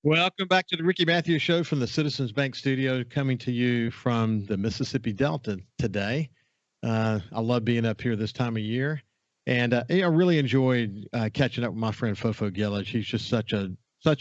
Welcome back to the Ricky Matthews Show from the Citizens Bank Studio, coming to you from the Mississippi Delta today. I love being up here this time of year, and I really enjoyed catching up with my friend Fofo Gillich. He's just such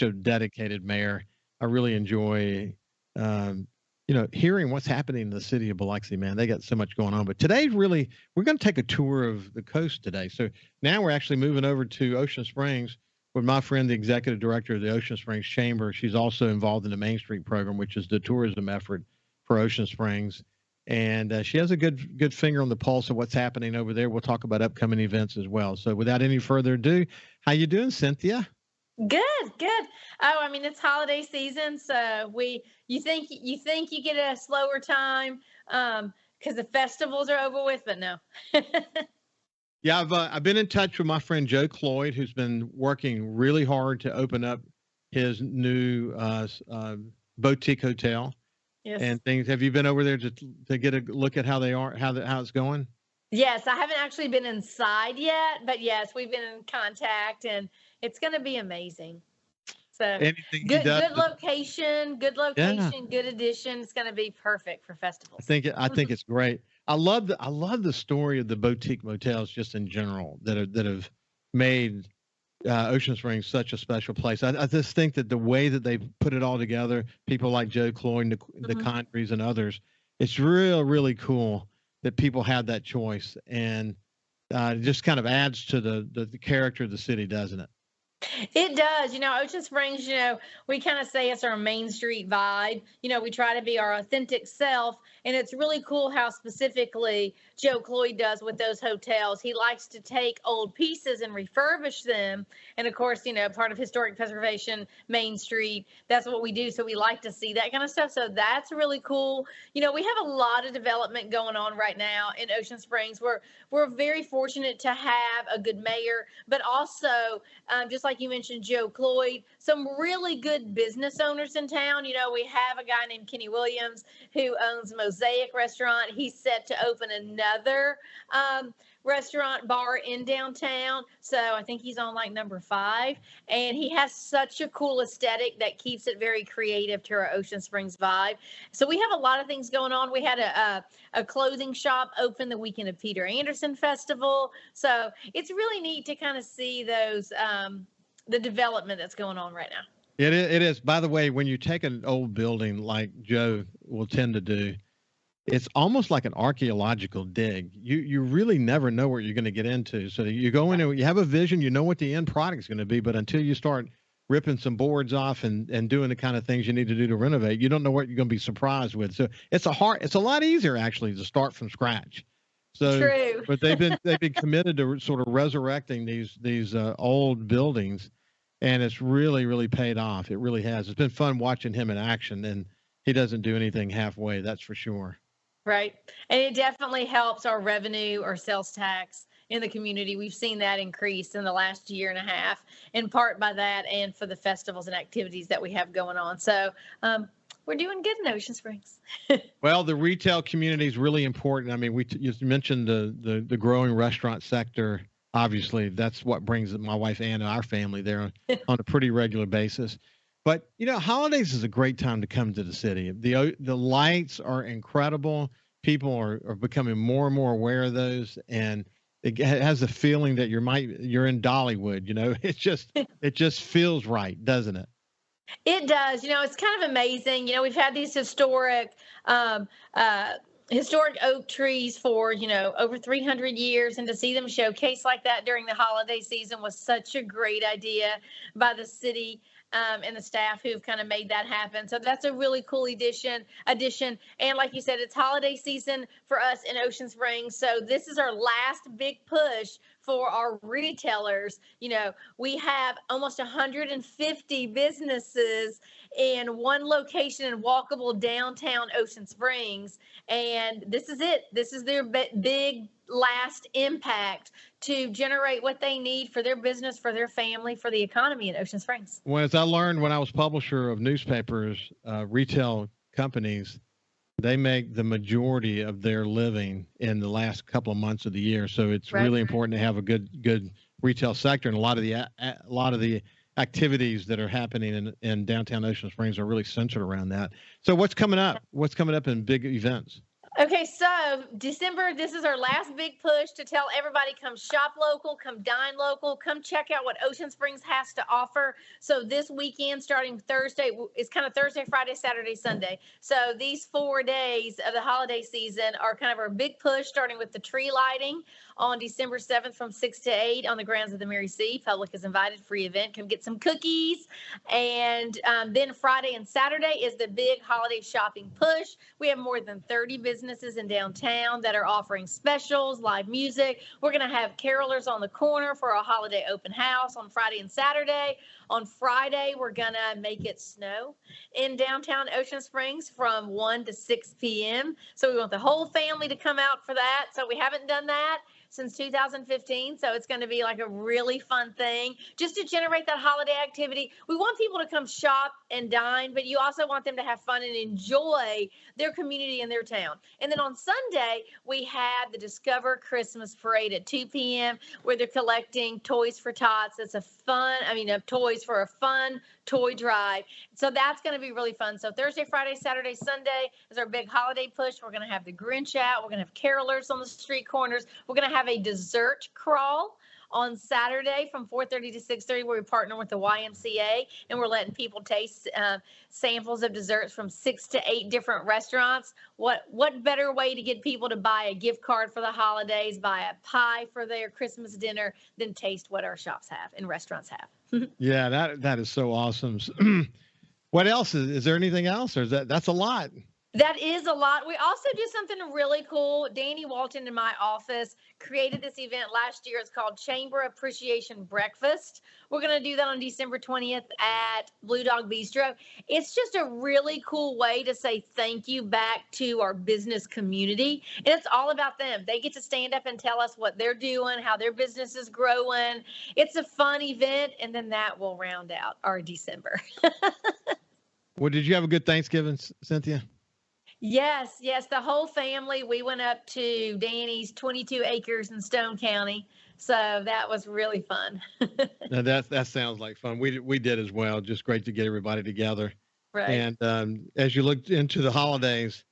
a dedicated mayor. I really enjoy, hearing what's happening in the city of Biloxi. Man, they got so much going on. But today, really, we're going to take a tour of the coast today. So now we're actually moving over to Ocean Springs with my friend, the executive director of the Ocean Springs Chamber. She's also involved in the Main Street program, which is the tourism effort for Ocean Springs. And she has a good finger on the pulse of what's happening over there. We'll talk about upcoming events as well. So without any further ado, how you doing, Cynthia? Good, good. Oh, I mean, it's holiday season, so you think you get a slower time because the festivals are over with, but no. Yeah, I've been in touch with my friend Joe Cloyd, who's been working really hard to open up his new boutique hotel Yes. and things. Have you been over there to get a look at how they are, how it's going? Yes, I haven't actually been inside yet, but yes, we've been in contact, and it's going to be amazing. So Anything he good, does, good location, yeah. good addition. It's going to be perfect for I festivals. think it's great. I love the story of the boutique motels just in general that have made Ocean Springs such a special place. I just think that the way that they put it all together, people like Joe Cloyd and the Mhm. Condries and others, it's really cool that people have that choice, and it just kind of adds to the character of the city, doesn't it? It does. Ocean Springs, we kind of say it's our Main Street vibe. We try to be our authentic self. And it's really cool how specifically Joe Cloyd does with those hotels. He likes to take old pieces and refurbish them. And of course, part of historic preservation, Main Street, that's what we do. So we like to see that kind of stuff. So that's really cool. We have a lot of development going on right now in Ocean Springs. We're very fortunate to have a good mayor, but also just like you mentioned, Joe Cloyd, some really good business owners in town. We have a guy named Kenny Williams who owns Mosaic Restaurant. He's set to open another restaurant bar in downtown. So I think he's on like number 5. And he has such a cool aesthetic that keeps it very creative to our Ocean Springs vibe. So we have a lot of things going on. We had a clothing shop open the weekend of Peter Anderson Festival. So it's really neat to kind of see those the development that's going on right now. It is. By the way, when you take an old building like Joe will tend to do, it's almost like an archaeological dig. You really never know what you're going to get into. So you go in and you have a vision, you know what the end product is going to be, but until you start ripping some boards off and doing the kind of things you need to do to renovate, you don't know what you're going to be surprised with. So it's a lot easier actually to start from scratch. So, True. but they've been committed to sort of resurrecting these old buildings, and it's really paid off. It really has. It's been fun watching him in action, and he doesn't do anything halfway. That's for sure. Right. And it definitely helps our revenue or sales tax in the community. We've seen that increase in the last year and a half, in part by that and for the festivals and activities that we have going on. So we're doing good in Ocean Springs. Well, the retail community is really important. I mean, you mentioned the growing restaurant sector. Obviously, that's what brings my wife Ann and our family there on a pretty regular basis. But holidays is a great time to come to the city. The lights are incredible. People are becoming more and more aware of those, and it has a feeling that you're in Dollywood. It just feels right, doesn't it? It does. It's kind of amazing. We've had these um, historic oak trees for, over 300 years. And to see them showcase like that during the holiday season was such a great idea by the city. And the staff who've kind of made that happen. So that's a really cool addition. And like you said, it's holiday season for us in Ocean Springs. So this is our last big push for our retailers. We have almost 150 businesses in one location in walkable downtown Ocean Springs. And this is it. This is their big last impact to generate what they need for their business, for their family, for the economy in Ocean Springs. Well, as I learned when I was publisher of newspapers, retail companies, they make the majority of their living in the last couple of months of the year. So it's Right. really important to have a good retail sector, and a lot of the activities that are happening in downtown Ocean Springs are really centered around that. So what's coming up? What's coming up in big events? Okay, so December, this is our last big push to tell everybody come shop local, come dine local, come check out what Ocean Springs has to offer. So this weekend, starting Thursday, it's kind of Thursday, Friday, Saturday, Sunday. So these 4 days of the holiday season are kind of our big push, starting with the tree lighting on December 7th from 6 to 8 on the grounds of the Mary C. Public is invited, free event. Come get some cookies. And then Friday and Saturday is the big holiday shopping push. We have more than 30 businesses in downtown that are offering specials, live music. We're going to have carolers on the corner for a holiday open house on Friday and Saturday. On Friday, we're going to make it snow in downtown Ocean Springs from 1 to 6 p.m. So we want the whole family to come out for that. So we haven't done that since 2015. So it's going to be like a really fun thing just to generate that holiday activity. We want people to come shop and dine, but you also want them to have fun and enjoy their community and their town. And then on Sunday, we have the Discover Christmas Parade at 2 p.m. where they're collecting toys for tots. It's toys for a fun toy drive. So that's going to be really fun. So Thursday, Friday, Saturday, Sunday is our big holiday push. We're going to have the Grinch out. We're going to have carolers on the street corners. We're going to have a dessert crawl on Saturday from 4:30 to 6:30 where we partner with the YMCA, and we're letting people taste samples of desserts from 6 to 8 different restaurants. What better way to get people to buy a gift card for the holidays, buy a pie for their Christmas dinner than taste what our shops have and restaurants have? Yeah, that is so awesome. What else? Is there anything else, or that's a lot? That is a lot. We also do something really cool. Danny Walton in my office created this event last year. It's called Chamber Appreciation Breakfast. We're going to do that on December 20th at Blue Dog Bistro. It's just a really cool way to say thank you back to our business community. And it's all about them. They get to stand up and tell us what they're doing, how their business is growing. It's a fun event. And then that will round out our December. Well, did you have a good Thanksgiving, Cynthia? Yes, the whole family. We went up to Danny's 22 acres in Stone County. So that was really fun. Now that sounds like fun. We did as well. Just great to get everybody together. Right. And as you look into the holidays,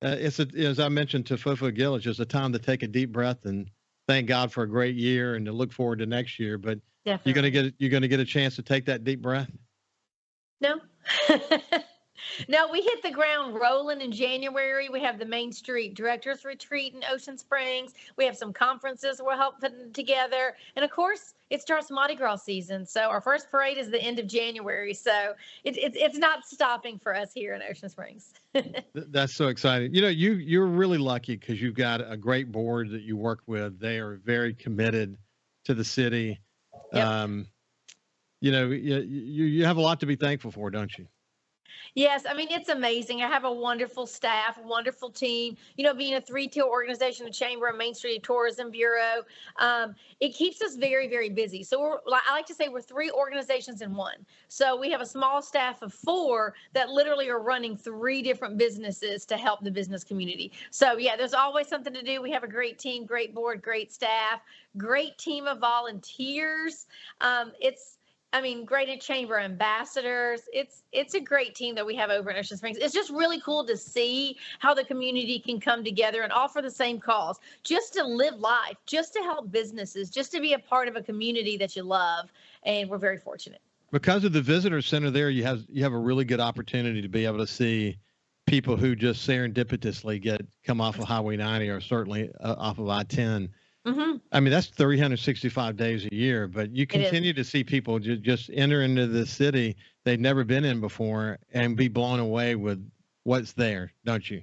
as I mentioned to Fofo Gill, it's just a time to take a deep breath and thank God for a great year and to look forward to next year. But Definitely. you're gonna get a chance to take that deep breath. No. No, we hit the ground rolling in January. We have the Main Street Directors Retreat in Ocean Springs. We have some conferences we're putting together. And of course, it starts Mardi Gras season. So our first parade is the end of January. So it's not stopping for us here in Ocean Springs. That's so exciting. You know, you're really lucky because you've got a great board that you work with. They are very committed to the city. Yep. You have a lot to be thankful for, don't you? Yes, I mean, it's amazing. I have a wonderful staff, a wonderful team. You know, being a 3-tier organization, the Chamber and Main Street Tourism Bureau, it keeps us very, very busy. So I like to say we're 3 organizations in one. So we have a small staff of 4 that literally are running 3 different businesses to help the business community. So yeah, there's always something to do. We have a great team, great board, great staff, great team of volunteers. Great Chamber ambassadors. It's a great team that we have over in Ocean Springs. It's just really cool to see how the community can come together and all for the same cause, just to live life, just to help businesses, just to be a part of a community that you love. And we're very fortunate. Because of the visitor center there, you have a really good opportunity to be able to see people who just serendipitously come off of Highway 90 or certainly off of I-10. Mm-hmm. I mean, that's 365 days a year, but you continue to see people just enter into the city they've never been in before and be blown away with what's there, don't you?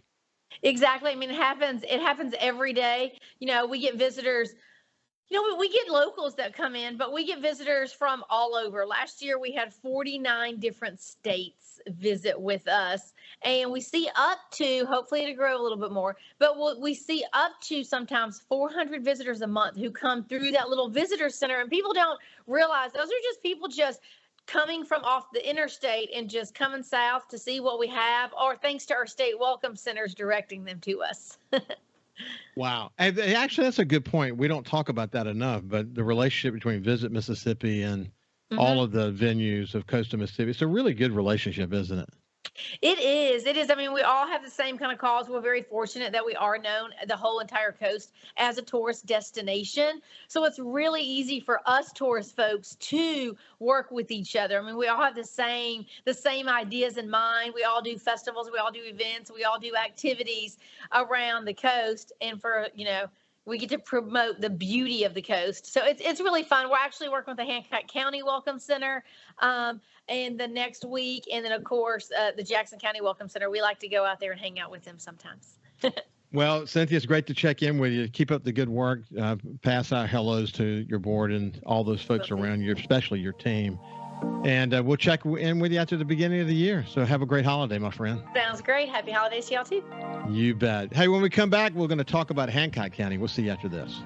Exactly. I mean, it happens every day. You know, we get visitors. You know, we get locals that come in, but we get visitors from all over. Last year, we had 49 different states visit with us, and we see up to, hopefully it'll grow a little bit more, but we see up to sometimes 400 visitors a month who come through that little visitor center, and people don't realize those are just people just coming from off the interstate and just coming south to see what we have, or thanks to our state welcome centers directing them to us. Wow. And actually, that's a good point. We don't talk about that enough, but the relationship between Visit Mississippi and all of the venues of coastal Mississippi. It's a really good relationship, isn't it? It is. It is. I mean, we all have the same kind of cause. We're very fortunate that we are known the whole entire coast as a tourist destination. So it's really easy for us tourist folks to work with each other. I mean, we all have the same ideas in mind. We all do festivals, we all do events, we all do activities around the coast. And for, we get to promote the beauty of the coast. So it's really fun. We're actually working with the Hancock County Welcome Center and the next week. And then, of course, the Jackson County Welcome Center. We like to go out there and hang out with them sometimes. Well, Cynthia, it's great to check in with you. Keep up the good work. Pass out hellos to your board and all those folks around you, especially your team. And we'll check in with you after the beginning of the year. So have a great holiday, my friend. Sounds great. Happy holidays to y'all, too. You bet. Hey, when we come back, we're going to talk about Hancock County. We'll see you after this.